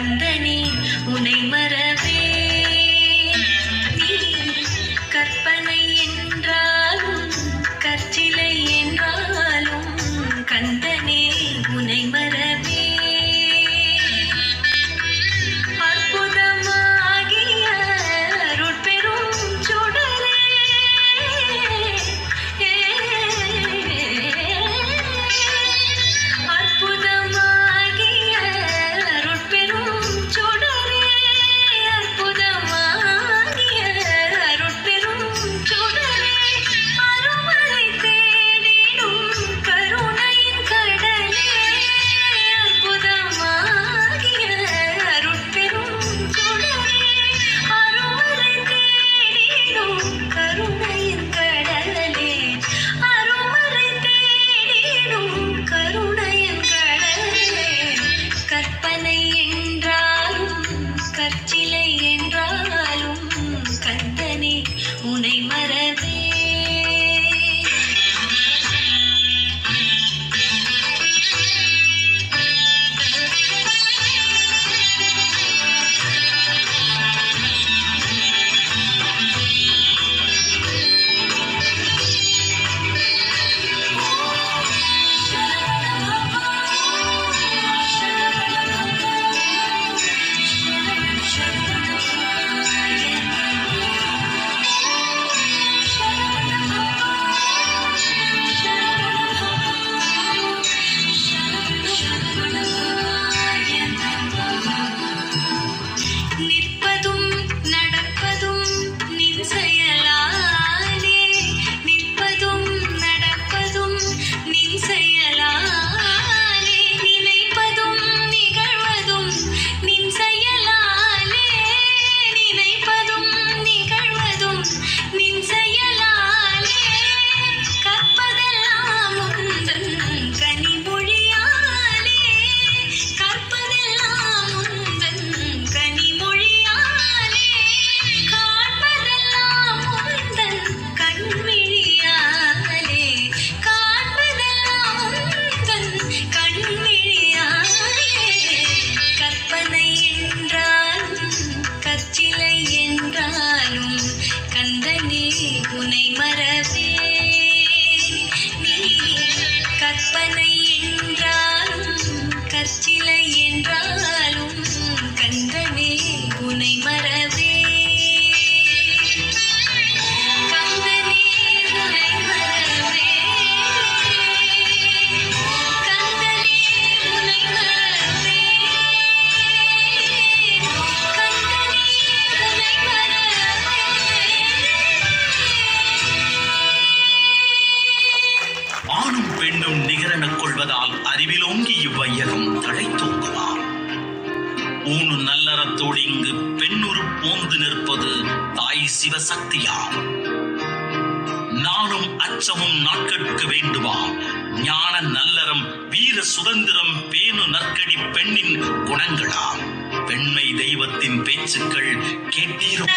கந்தனே உனை மறவே நீ கற்பனை என்றாலும் கற்சிலை என்றாலும் கந்தனே உனை மறவே அற்புதமாகிய அருட்பெரும் சுடரே அற்புதமாகிய அருட்பெரும் சுடரே அற்புதமாகிய அருட்பெரும் சுடரே அருமறை தேடிடும் கருணையின் கடலே அற்புதமாகிய அருட்பெரும் சுடரே அருமறை தேடிடும் கருணையின் கடலே அருமறை தேடிடும் கருணையின் கடலே கற்பனை என்றாலும் கற்சிலை என்றாலும் கந்தனே உனை மறவே நிற்பதும் நடப்பதும் நின் செயலாலே நிற்பதும் நடப்பதும் நின் செயலாலே நினைப்பதும் நிகழ்வதும் நின் செயலாலே நினைப்பதும் நிகழ்வதும் நின் செயலாலே கற்பதெல்லாம் உந்தன் கனிமொழியாலே கற்பதெல்லாம் உந்தன் கனிமொழியாலே காண்பதெல்லாம் உந்தன் கண்விழியாலே காண்பதெல்லாம் உந்தன் கண்விழியாலே கற்பனை என்றாலும் கற்சிலை என்றாலும் கந்தனே உனை மறவே நீ கற்பனை என்றாலும் கற்சிலை என்றாலும் கந்தனே உனை மறவே கந்தனே உனை மறவே கந்தனே உனை மறவே கந்தனே உனை மறவே ஆணும் பெண்ணும் நிகரெனக் கொள்வதால் அறிவிலோங்கி இவ்வையகம் தழைத்தோங்குவார். ஊனு நல்லறத்தோடு இங்கு பெண்ணுரு போந்து நிற்பது தாய் சிவசக்தியாம். நானும் அச்சமும் நாட்கட்கு வேண்டுவாம். ஞான நல்லறம் வீர சுதந்திரம் பேணு நற்கடி பெண்ணின் குணங்களாம். பெண்மை தெய்வத்தின் பேச்சுக்கள் கேட்டீரும்.